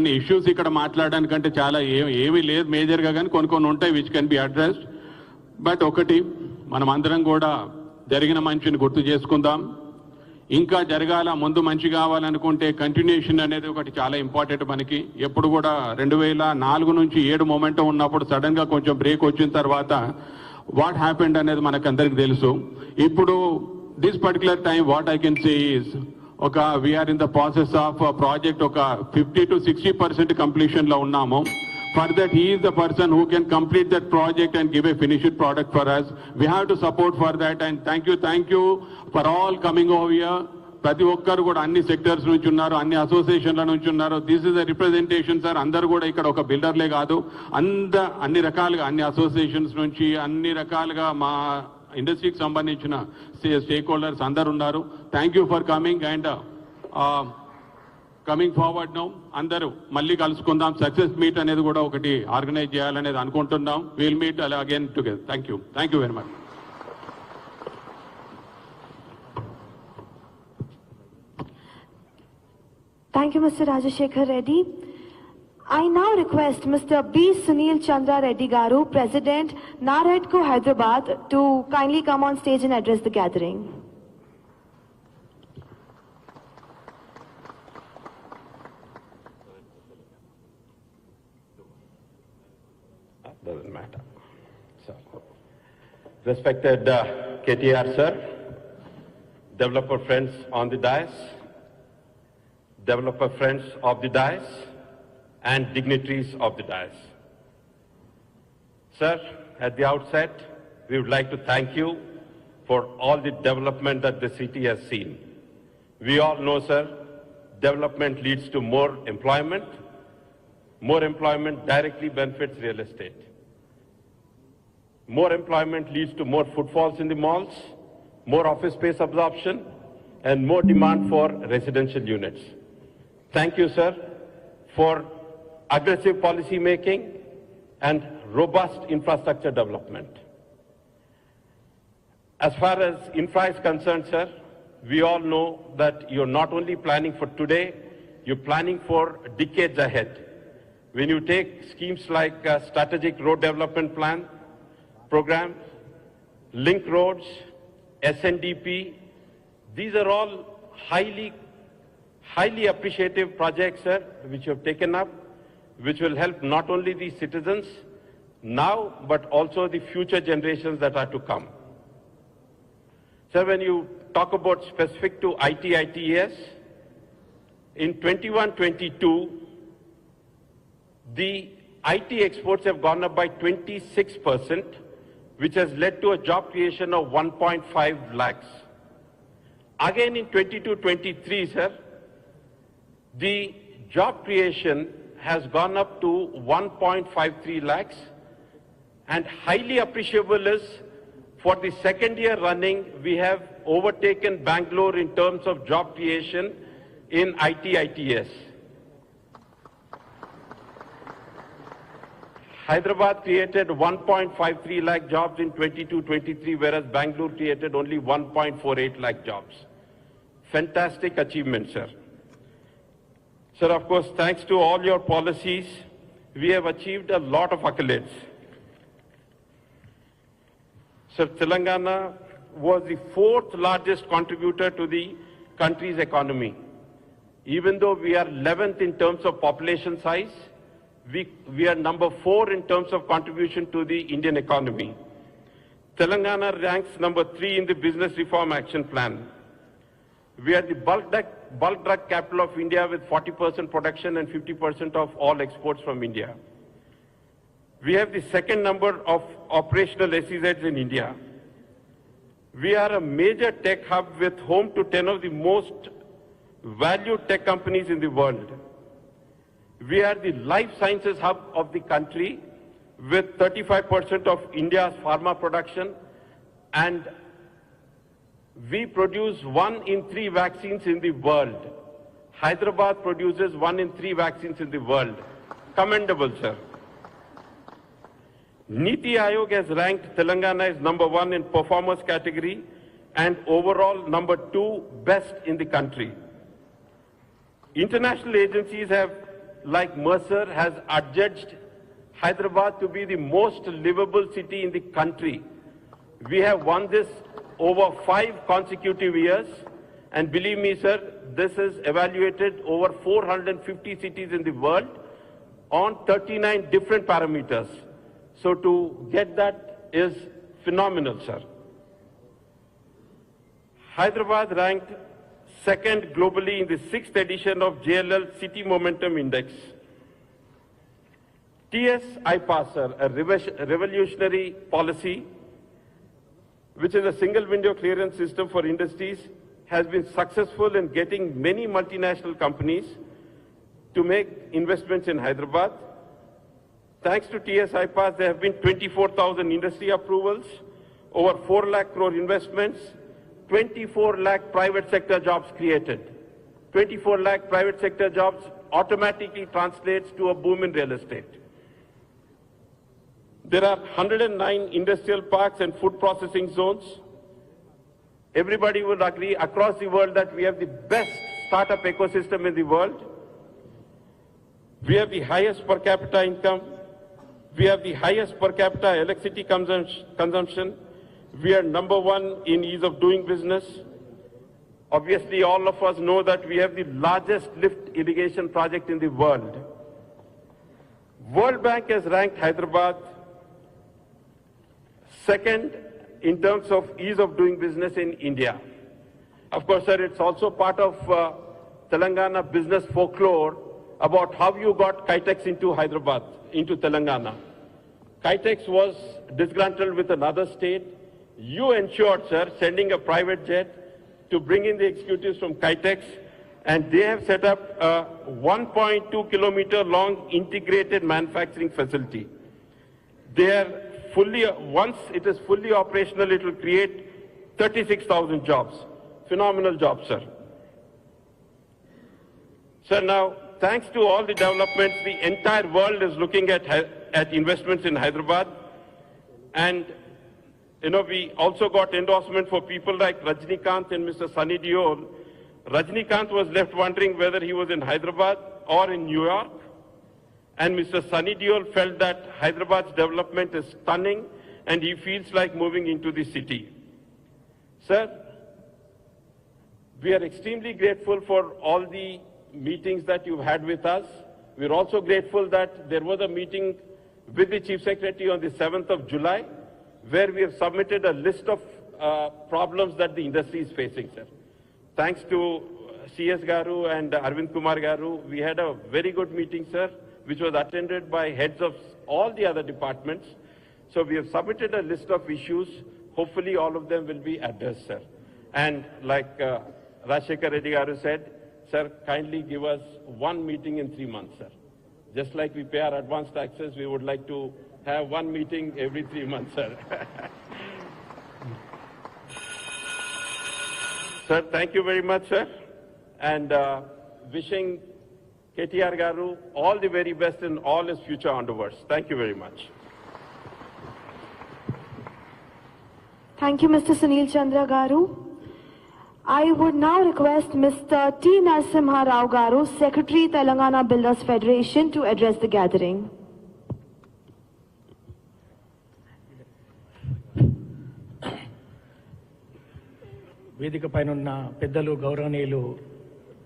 కొన్ని ఇష్యూస్ ఇక్కడ మాట్లాడడానికంటే చాలా ఏమీ లేదు మేజర్గా, కానీ కొన్ని ఉంటాయి which can be addressed. But ఒకటి, మనం అందరం కూడా జరిగిన మంచిని గుర్తు చేసుకుందాం. ఇంకా జరగాల, ముందు మంచి కావాలనుకుంటే కంటిన్యూషన్ అనేది ఒకటి చాలా ఇంపార్టెంట్ మనకి. ఎప్పుడు కూడా 2004 నుంచి 7 మొమెంటం ఉన్నప్పుడు సడన్గా కొంచెం బ్రేక్ వచ్చిన తర్వాత వాట్ హ్యాపెండ్ అనేది మనకు అందరికి తెలుసు. ఇప్పుడు this particular time what I can say is we are in the process of project 50 to 60% completion లో ఉన్నాము. For that, he is the person who can complete that project and give a finished product for us. We have to support for that, and thank you for all coming over here. ప్రతి ఒక్కరు కూడా అన్ని sectors నుంచి ఉన్నారు, అన్ని అసోసియేషన్ల నుంచి ఉన్నారు. This is the representation sir. అందరూ కూడా ఇక్కడ ఒక బిల్డర్లే కాదు, అన్ని రకాలుగా అన్ని అసోసియేషన్స్ నుంచి అన్ని రకాలుగా మా ఇండస్ట్రీకి సంబంధించిన స్టేక్ హోల్డర్స్ అందరు ఉన్నారు. Thank you for coming and coming forward now. అందరూ మళ్ళీ కలుసుకుందాం. సక్సెస్ మీట్ అనేది కూడా ఒకటి ఆర్గనైజ్ చేయాలనేది అనుకుంటున్నాం. Will meet again together. Thank you very much. Thank you, Mr. Rajashekhar Reddy. I now request Mr. B. Sunil Chandra Reddy Garu, President, HICC Hyderabad, to kindly come on stage and address the gathering. Doesn't matter. So, respected KTR sir, developer friends on the dais, developer friends of the dais, and dignitaries of the dais. Sir, at the outset, we would like to thank you for all the development that the city has seen. We all know, sir, development leads to more employment. More employment directly benefits real estate. More employment leads to more footfalls in the malls, more office space absorption, and more demand for residential units. Thank you, sir, for aggressive policy making and robust infrastructure development. As far as infra is concerned, sir, we all know that you're not only planning for today, you're planning for decades ahead. When you take schemes like Strategic Road Development Plan, programs, link roads, SNDP, these are all highly appreciative projects, sir, which you have taken up, which will help not only the citizens now, but also the future generations that are to come. Sir, when you talk about specific to ITES, in 21-22, the IT exports have gone up by 26%, which has led to a job creation of 1.5 lakhs. Again in 22-23, sir, the job creation has gone up to 1.53 lakhs, and highly appreciable is for the second year running, we have overtaken Bangalore in terms of job creation in ITES. Hyderabad created 1.53 lakh jobs in 22-23, whereas Bangalore created only 1.48 lakh jobs. Fantastic achievement, sir. Sir, of course, thanks to all your policies, we have achieved a lot of accolades. Sir, Telangana was the 4th largest contributor to the country's economy. Even though we are 11th in terms of population size, we are number 4 in terms of contribution to the Indian economy. Telangana ranks number 3 in the Business Reform Action Plan. We are the bulk drug capital of India with 40% production and 50% of all exports from India. We have the second number of operational SEZs in India. We are a major tech hub with home to 10 of the most valued tech companies in the world. We are the life sciences hub of the country with 35% of India's pharma production, and we produce 1 in 3 vaccines in the world. Hyderabad produces 1 in 3 vaccines in the world. Commendable, sir. Niti Aayog has ranked Telangana as number 1 in performance category and overall number 2 best in the country. International agencies have like Mercer has adjudged Hyderabad to be the most livable city in the country. We have won this over 5 consecutive years, and believe me, sir, this is evaluated over 450 cities in the world on 39 different parameters. So to get that is phenomenal, sir. Hyderabad ranked second globally in the 6th edition of JLL City Momentum Index. TS IPAS, sir, a revolutionary policy, which is a single window clearance system for industries, has been successful in getting many multinational companies to make investments in Hyderabad. Thanks to TS IPAS, there have been 24,000 industry approvals, over 4 lakh crore investments, 24 lakh private sector jobs created. 24 lakh private sector jobs automatically translates to a boom in real estate. There are 109 industrial parks and food processing zones. Everybody would agree across the world that we have the best startup ecosystem in the world. We have the highest per capita income. We have the highest per capita electricity consumption. We are number 1 in ease of doing business. Obviously, all of us know that we have the largest lift irrigation project in the world. World Bank has ranked Hyderabad second in terms of ease of doing business in India. Of course, sir, it's also part of Telangana business folklore about how you got KTX into Hyderabad, into Telangana. KTX was disgruntled with another state. You ensured, sir, sending a private jet to bring in the executives from KTX, and they have set up a 1.2 kilometer long integrated manufacturing facility. They are once it is fully operational, it will create 36,000 jobs. Phenomenal jobs, sir. Sir, now, thanks to all the developments, the entire world is looking at investments in Hyderabad. And, you know, we also got endorsement for people like Rajnikant and Mr. Sunny Deol. Rajnikant was left wondering whether he was in Hyderabad or in New York. And Mr. Sunny Deol felt that Hyderabad's development is stunning and he feels like moving into the city. Sir, we are extremely grateful for all the meetings that you've had with us. We're also grateful that there was a meeting with the Chief Secretary on the 7th of July, where we have submitted a list of problems that the industry is facing, sir. Thanks to CS Garu and Arvind Kumar Garu, we had a very good meeting, sir, which was attended by heads of all the other departments. So we have submitted a list of issues. Hopefully all of them will be addressed, sir. And like Rajshekar Reddy Garu said, sir, kindly give us 1 meeting in 3 months, sir. Just like we pay our advance taxes, we would like to have 1 meeting every 3 months, sir. Sir, thank you very much, sir. And wishing KTR Garu all the very best in all his future endeavors. Thank you very much. Thank you, Mr. Sunil Chandra Garu. I would now request Mr. T. Narasimha Rao Garu, Secretary, Telangana Builders Federation, to address the gathering. వేదిక పైన ఉన్న పెద్దలు గౌరవనీయులు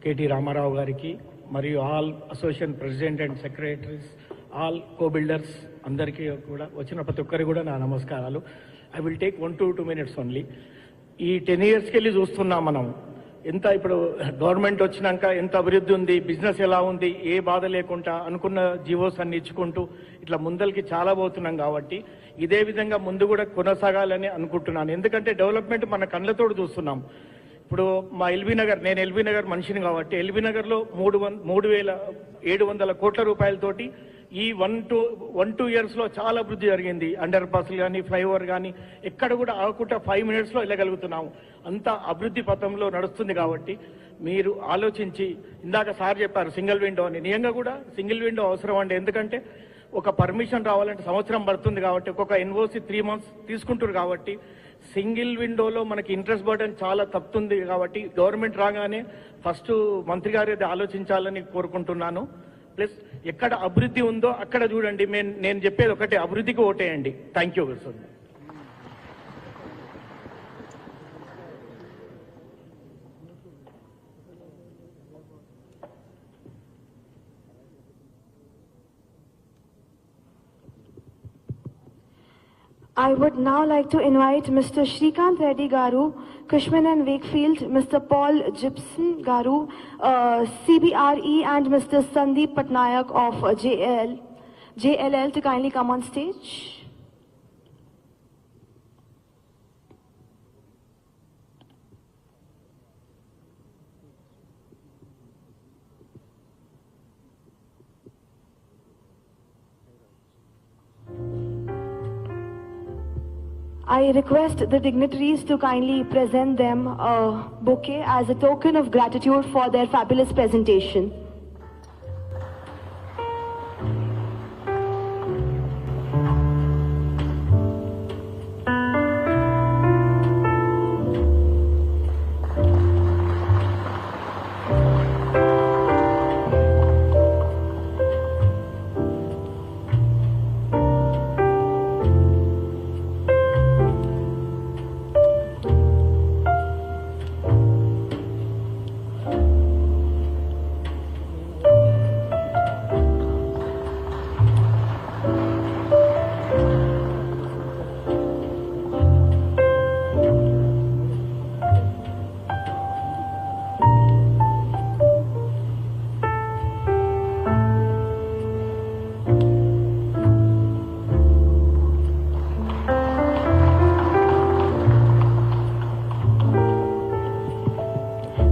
KT Rama Rao గారికి మరియు all association president and secretaries all co builders అందరికీ కూడా వచ్చిన ప్రతి ఒక్కరికి కూడా నా నమస్కారాలు. I will take 1 to 2 minutes only. ఈ 10 yearsకి వెళ్ళి చూస్తున్నాం మనం ఎంత ఇప్పుడు గవర్నమెంట్ వచ్చినాక ఎంత అభివృద్ధి ఉంది, బిజినెస్ ఎలా ఉంది, ఏ బాధ లేకుండా అనుకున్న జీవోస్ అన్ని ఇచ్చుకుంటూ ఇట్లా ముందరికి చాలా పోతున్నాం. కాబట్టి ఇదే విధంగా ముందు కూడా కొనసాగాలని అనుకుంటున్నాను. ఎందుకంటే డెవలప్మెంట్ మన కళ్ళతోడు చూస్తున్నాం. ఇప్పుడు మా ఎల్బీ నగర్, నేను ఎల్బీ నగర్ మనిషిని కాబట్టి ఎల్బీ నగర్లో 3,700 కోట్ల రూపాయలతోటి ఈ 1-2 yearsలో చాలా అభివృద్ధి జరిగింది. అండర్ పాస్లు కానీ, ఫ్లైఓవర్ కానీ ఎక్కడ కూడా ఆగకుండా 5 minutesలో వెళ్ళగలుగుతున్నాము. అంత అభివృద్ధి పథంలో నడుస్తుంది. కాబట్టి మీరు ఆలోచించి, ఇందాక సార్ చెప్పారు సింగిల్ విండో అని, నిజంగా కూడా సింగిల్ విండో అవసరం అండి. ఎందుకంటే ఒక పర్మిషన్ రావాలంటే సంవత్సరం పడుతుంది. కాబట్టి ఒక్కొక్క ఎన్ఓసి 3 months తీసుకుంటారు. కాబట్టి సింగిల్ విండోలో మనకి ఇంట్రెస్ట్ బర్డెన్ చాలా తప్పుతుంది. కాబట్టి గవర్నమెంట్ రాగానే ఫస్ట్ మంత్రి గారు ఇది ఆలోచించాలని కోరుకుంటున్నాను. ప్లస్ ఎక్కడ అభివృద్ధి ఉందో అక్కడ చూడండి. నేను చెప్పేది ఒకటే, అభివృద్ధికి ఓటేయండి. Thank you sir. I would now like to invite Mr. Shrikant Reddy Garu, Cushman and Wakefield, Mr. Paul Gibson Garu, CBRE, and Mr. Sandeep Patnaik of JLL to kindly come on stage. I request the dignitaries to kindly present them a bouquet as a token of gratitude for their fabulous presentation.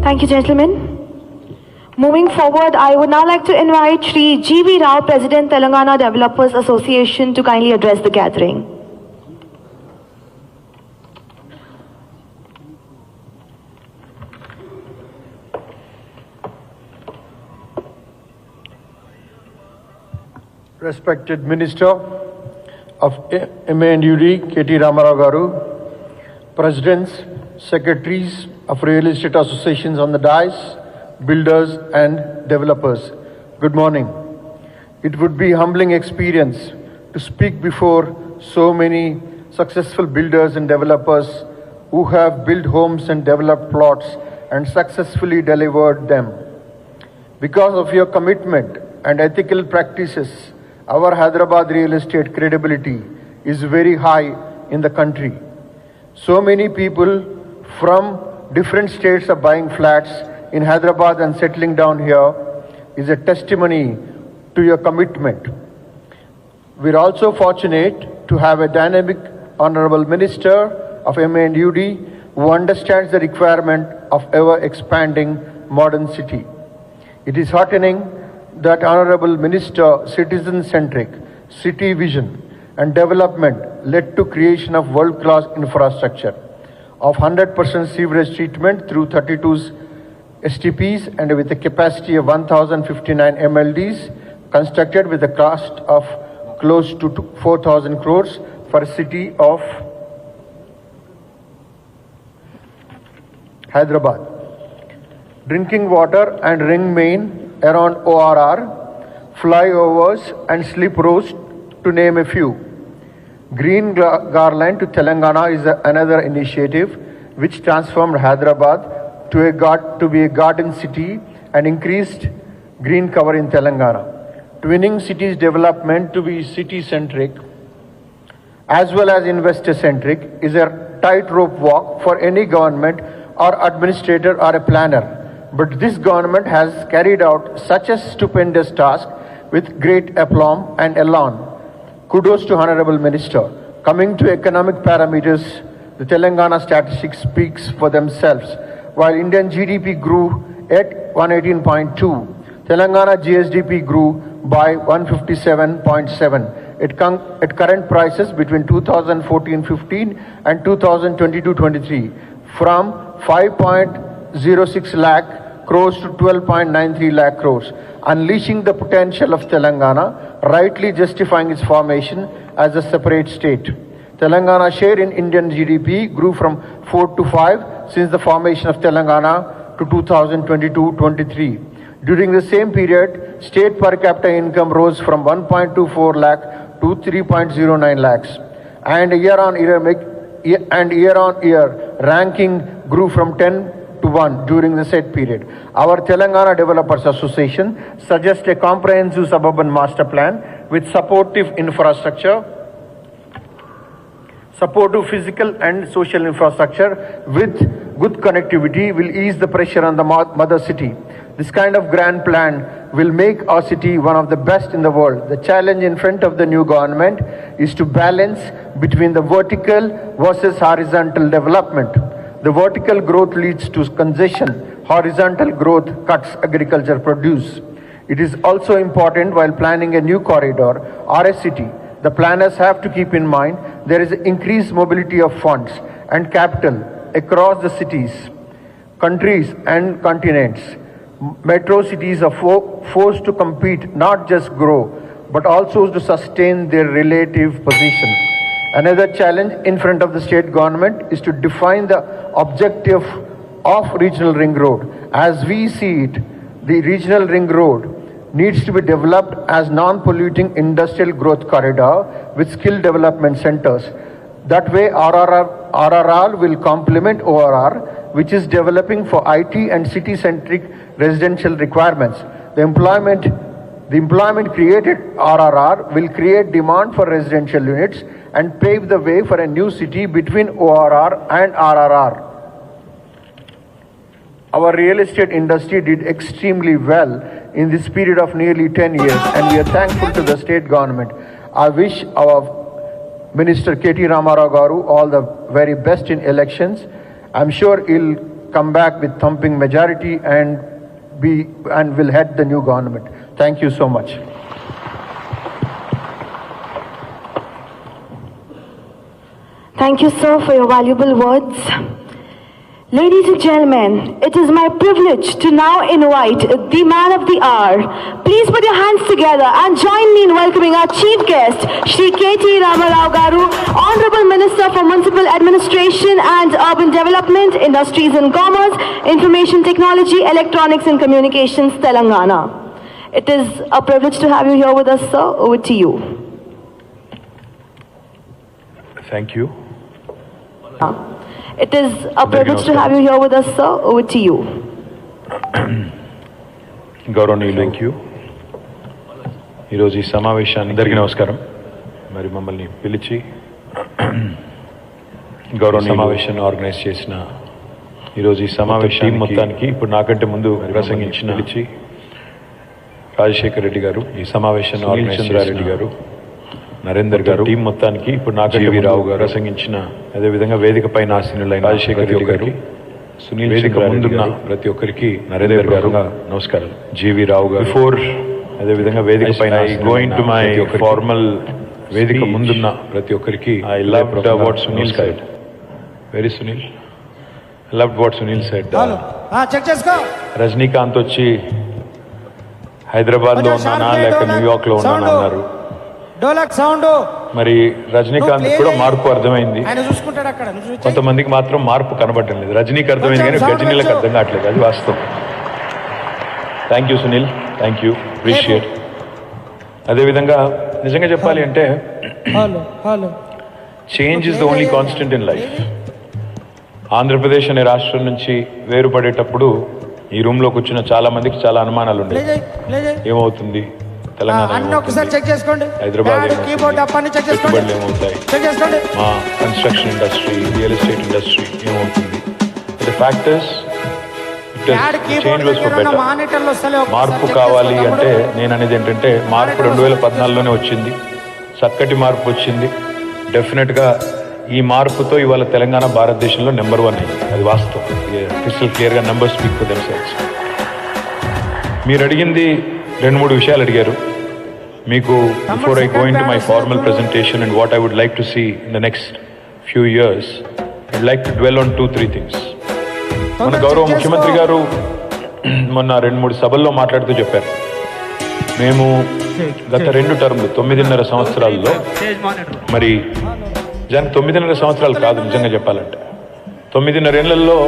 Thank you, gentlemen. Moving forward, I would now like to invite Shri G.V. Rao, President, Telangana Developers Association, to kindly address the gathering. Respected Minister of MA&UD, KT Ramarao Garu, Presidents, Secretaries of Real Estate Associations on the dais, builders and developers, good morning. It would be a humbling experience to speak before so many successful builders and developers who have built homes and developed plots and successfully delivered them. Because of your commitment and ethical practices, our Hyderabad real estate credibility is very high in the country. So many people from different states are buying flats in Hyderabad and settling down here is a testimony to your commitment. We're also fortunate to have a dynamic Honorable Minister of MA&UD who understands the requirement of ever-expanding modern city. It is heartening that Honorable Minister citizen-centric city vision and development led to creation of world-class infrastructure of 100% sewerage treatment through 32 STPs and with a capacity of 1,059 MLDs constructed with a cost of close to 4,000 crores for a city of Hyderabad. Drinking water and ring main around ORR, flyovers and slip roads to name a few. Green Garland to Telangana is another initiative which transformed Hyderabad to be a garden city and increased green cover in Telangana. Twinning cities development to be city-centric as well as investor-centric is a tightrope walk for any government or administrator or a planner. But this government has carried out such a stupendous task with great aplomb and elan. Kudos to Honorable Minister. Coming to economic parameters, the Telangana statistics speaks for themselves. While Indian GDP grew at 118.2, Telangana GSDP grew by 157.7 at current prices between 2014-15 and 2022-23 from 5.06 lakh crores to 12.93 lakh crores, unleashing the potential of Telangana, rightly justifying its formation as a separate state. Telangana share in Indian GDP grew from 4 to 5 since the formation of Telangana to 2022-23. During the same period, state per capita income rose from 1.24 lakh to 3.09 lakhs, and year on year ranking grew from 10 to 1 during the said period. Our Telangana Developers Association suggests a comprehensive suburban master plan with supportive infrastructure, supportive physical and social infrastructure with good connectivity will ease the pressure on the mother city. This kind of grand plan will make our city one of the best in the world. The challenge in front of the new government is to balance between the vertical versus horizontal development. The vertical growth leads to congestion, horizontal growth cuts agriculture produce. It is also important while planning a new corridor or a city. The planners have to keep in mind there is increased mobility of funds and capital across the cities, countries and continents. Metro cities are forced to compete, not just grow, but also to sustain their relative position. Another challenge in front of the state government is to define the objective of regional ring road. As we see it, the regional ring road needs to be developed as non-polluting industrial growth corridor with skill development centers. That way RRR will complement ORR, which is developing for IT and city-centric residential requirements. The employment created RRR will create demand for residential units and pave the way for a new city between ORR and RRR. Our real estate industry did extremely well in this period of nearly 10 years, and we are thankful to the state government. I wish our Minister KT Ramarao Garu all the very best in elections. I'm sure he'll come back with thumping majority and will head the new government. Thank you so much. Thank you, sir, for your valuable words. Ladies and gentlemen, it is my privilege to now invite the man of the hour. Please put your hands together and join me in welcoming our chief guest, Shri KT Ramarao Garu, Honorable Minister for Municipal Administration and Urban Development, Industries and Commerce, Information Technology, Electronics and Communications, Telangana. It is a privilege to have you here with us, sir. Over to you. Thank you. It is a privilege to have you here with us, sir. Over to you. గౌరవనీయులు, thank you. ఈరోజు ఈ సమావేశాన్ని అందరికీ నమస్కారం. మరి మమ్మల్ని పిలిచి గౌరవనీయ సమావేశాన్ని ఆర్గనైజ్ చేసిన ఈరోజు ఈ సమావేశం మొత్తానికి ఇప్పుడు నాకంటే ముందు ప్రసంగించిన పిలిచి రాజశేఖర్ రెడ్డి గారు, ఈ సమావేశాన్ని ఆర్గనైజ్ చంద్రారెడ్డి గారు, నరేందర్ గారు, టీం మొత్తానికి ఇప్పుడు నాగజీవి రావు గారు ప్రసంగించిన, అదేవిధంగా వేదిక పైన ఆసీనులైన రాజశేఖర్ రెడ్డి గారు, సునీల్ వేదిక ముందున్న ప్రతి ఒక్కరికి నరేందర్ గారు నమస్కారం. జీవి రావు గారు బిఫోర్, అదేవిధంగా వేదిక పైన గోయింగ్ టు మై ఫార్మల్ వేదిక ముందున్న ప్రతి ఒక్కరికి I love what Sunil side. Very Sunil, love what Sunil side. Rajinikanth వచ్చి హైదరాబాద్ లో ఉన్నానా లేక న్యూయార్క్ లో ఉన్నానా అన్నారు. మరి రజనీకాంత్ కూడా మార్పు అర్థమైంది, కొంతమందికి మాత్రం మార్పు కనబడటం లేదు. రజనీకి అర్థమైంది కానీ గజనీలకు అర్థం కావట్లేదు, అది వాస్తవం. Thank you Sunil, thank you, appreciate. అదేవిధంగా నిజంగా చెప్పాలి అంటే change is the only constant in life. Andhra Pradesh అనే రాష్ట్రం నుంచి వేరుపడేటప్పుడు ఈ రూమ్లోకి వచ్చిన చాలా మందికి చాలా అనుమానాలు ఉండేవి. ఏమవుతుంది తెలంగాణ, హైదరాబాద్ పెట్టుబడులు ఏమవుతాయి, మా construction industry, real estate industry ఏమవుతుంది. The factors change was for better. మార్పు కావాలి అంటే నేను అనేది ఏంటంటే మార్పు 2014లోనే వచ్చింది, చక్కటి మార్పు వచ్చింది. డెఫినెట్గా ఈ మార్పుతో ఇవాళ తెలంగాణ భారతదేశంలో నెంబర్ 1 అయింది, అది వాస్తవం. క్రిస్టల్ క్లియర్గా నెంబర్ స్పీక్ ఫర్ దెమ్సెల్వ్స్. మీరు అడిగింది 2-3 విషయాలు అడిగారు. మీకు before I go into my formal presentation and what I would like to see in the next few years, I would like to dwell on 2-3 things. మన గౌరవ ముఖ్యమంత్రి గారు మొన్న 2-3 సభల్లో మాట్లాడుతూ చెప్పారు, మేము గత 2 టర్మ్లు 9.5 సంవత్సరాల్లో, మరి నిజానికి 9.5 సంవత్సరాలు కాదు నిజంగా చెప్పాలంటే, 9.5 ఏళ్లలో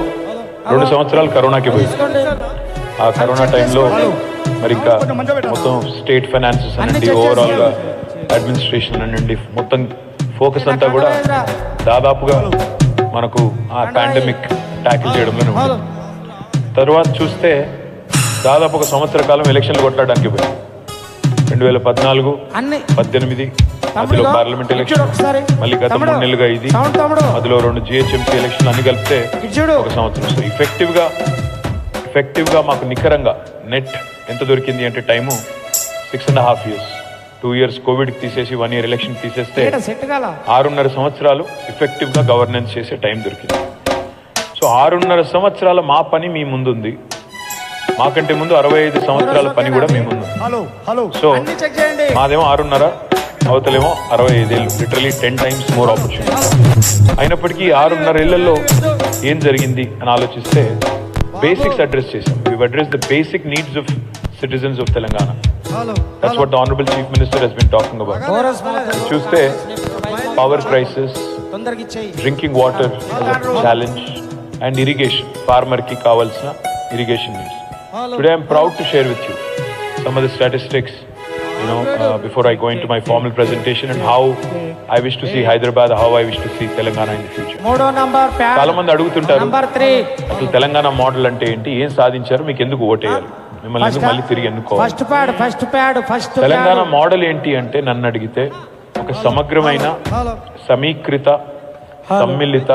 2 సంవత్సరాలు కరోనాకి పోయింది. ఆ కరోనా టైంలో మరి ఇంకా మొత్తం స్టేట్ ఫైనాన్సెస్ అనండి, ఓవరాల్గా అడ్మినిస్ట్రేషన్ అనండి, మొత్తం ఫోకస్ అంతా కూడా దాదాపుగా మనకు ఆ పాండమిక్ ట్యాకిల్ చేయడంలోనే ఉంది. తర్వాత చూస్తే దాదాపు ఒక సంవత్సర కాలం ఎలక్షన్లు కొట్లాడడానికి పోయి 2014, 18 మధ్యలో పార్లమెంట్ ఎలక్షన్, మళ్ళీ గత 3 నెలలుగా ఇది, అందులో 2 GHMC ఎలక్షన్ అన్ని కలిపితే ఒక సంవత్సరం. సో ఎఫెక్టివ్గా మాకు నికరంగా నెట్ ఎంత దొరికింది అంటే టైము 6.5 years. 2 years కోవిడ్కి తీసేసి 1 year ఎలక్షన్ తీసేస్తే 6.5 సంవత్సరాలు ఎఫెక్టివ్గా గవర్నెన్స్ చేసే టైం దొరికింది. సో 6.5 సంవత్సరాల మా పని మీ ముందుంది. మాకంటే ముందు 65 సంవత్సరాల పని కూడా మీ ముందు. సో మాదేమో 6.5, అవతలేమో 65 ఏళ్ళు, లిటరలీ 10 times మోర్ ఆపర్చునిటీ. అయినప్పటికీ 6.5 ఏళ్లలో ఏం జరిగింది అని ఆలోచిస్తే బేసిక్స్ అడ్రస్ చేసాం. We address the basic needs of citizens of Telangana. That's what the Honorable Chief Minister has been talking about. చూస్తే power crisis, drinking water as a challenge, and irrigation, farmer ki kavalsina irrigation needs. Today I'm proud to share with you some of the statistics, before I go into my formal presentation, and how I wish to see Hyderabad, how I wish to see Telangana in the future. చాలా మంది అడుగుతుంటారు అసలు Telangana model అంటే ఏంటి, ఏం సాధించారు, మీకు ఎందుకు ఓటేయాలి, మిమ్మల్ని మళ్ళీ తిరిగి ఎన్నుకోవాలి. తెలంగాణ మోడల్ ఏంటి అంటే నన్ను అడిగితే ఒక సమగ్రమైన, సమీకృత, సమ్మిళిత,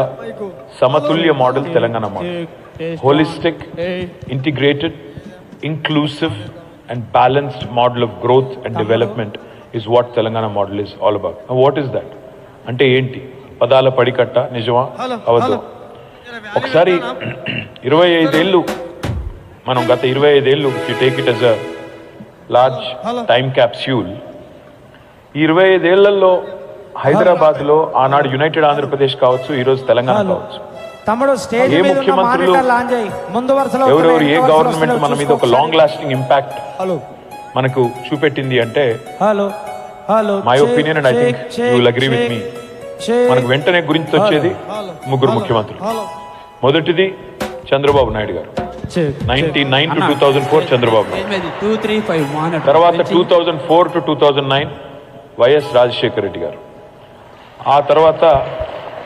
సమతుల్య model Telangana model. Holistic, integrated, inclusive and balanced model of growth and development is what Telangana model is all about. Now what is that? అంటే ఏంటి? పదాల పడికట్ట, నిజమా అవదు? ఒకసారి 25 ఏళ్ళు మనం గత 25 ఏళ్ళు if you take it as a large time capsule, ఈ 25 ఏళ్లలో హైదరాబాద్లో ఆనాడు యునైటెడ్ ఆంధ్రప్రదేశ్ కావచ్చు, ఈరోజు తెలంగాణ కావచ్చు, ఏ ముఖ్యమంత్రులు, ఎవరెవరు, ఏ గవర్నమెంట్ మన మీద ఒక లాంగ్ లాస్టింగ్ ఇంపాక్ట్ మనకు చూపెట్టింది అంటే, my opinion and I think you will agree with me, మనకు వెంటనే గురించి వచ్చేది 3 ముఖ్యమంత్రులు. మొదటిది చంద్రబాబు నాయుడు గారు, 1999 to 2004 చంద్రబాబు నాయుడు. తర్వాత 2004 to 2009 వైఎస్ రాజశేఖర రెడ్డి గారు. ఆ తర్వాత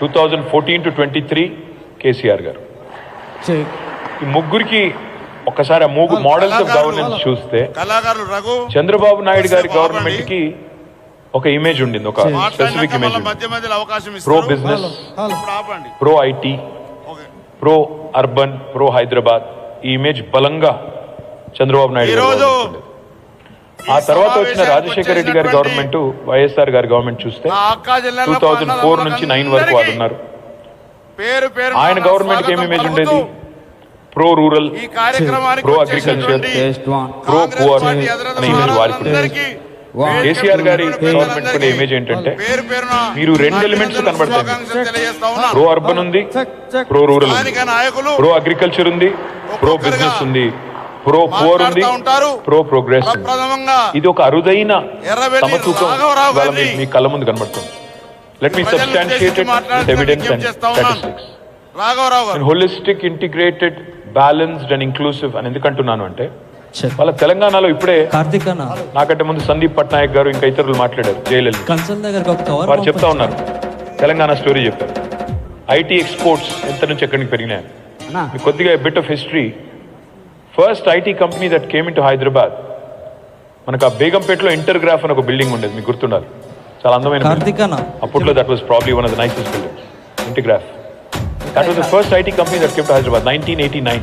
2014 to 23 కేసీఆర్ గారు. ఈ ముగ్గురికి ఒక్కసారి ఆ మూడు మోడల్స్ ఆఫ్ గవర్నెన్స్ చూస్తే చంద్రబాబు నాయుడు గారి గవర్నమెంట్ కి ఒక ఇమేజ్ ఉండింది, ఒక స్పెసిఫిక్ ఇమేజ్ ఉంది. Pro business, pro IT, pro urban, pro Hyderabad, ఈ ఇమేజ్ బలంగా చంద్రబాబు నాయుడు గారు. ఆ తర్వాత వచ్చిన రాజశేఖర రెడ్డి గారి గవర్నమెంట్, వైఎస్ఆర్ గారి గవర్నమెంట్ చూస్తే 2004 నుంచి 9 వరకు వాళ్ళు ఉన్నారు. ఆయన గవర్నమెంట్ ఏం ఇమేజ్ ఉండేది? Pro rural, pro agriculture, pro poor అనే ఇమేజ్ వాడుకుంటారు. కేసీఆర్ గారి గవర్నమెంట్ కూడా ఇమేజ్ ఏంటంటే, మీరు 2 ఎలిమెంట్స్ కనబడతాయి. ప్రో అర్బన్ ఉంది, ప్రో రూరల్ ఉంది, ప్రో అగ్రికల్చర్ ఉంది, ప్రో బిజినెస్ ఉంది, ప్రో పువర్ ఉంది, ప్రో ప్రోగ్రెస్ ఉంది. ఇది ఒక అరుదైన సమతూకం మీ కళ్ళ ముందు కనబడుతుంది. Let me substantiate it with evidence and statistics. And holistic, integrated, balanced and inclusive అని ఎందుకంటున్నాను అంటే, వాళ్ళ తెలంగాణలో ఇప్పుడే నాకంటే ముందు సందీప్ పట్నాయక్ గారు ఇంకా ఇతరులు మాట్లాడారు, జైలు వారు చెప్తా ఉన్నారు, తెలంగాణ స్టోరీ చెప్పారు. ఐటీ ఎక్స్పోర్ట్స్ ఎంత నుంచి ఎక్కడికి పెరిగినాయి. మీకు కొద్దిగా bit of history. First IT company that came in to Hyderabad, మనకు ఆ బేగంపేటలో ఇంటర్గ్రాఫ్ అని ఒక బిల్డింగ్ ఉండేది, మీకు గుర్తుండాలి, చాలా అందమైన. అప్పట్లో that was probably one of the nicest buildings, Intergraph. That was the first IT company that came to Hyderabad, 1989.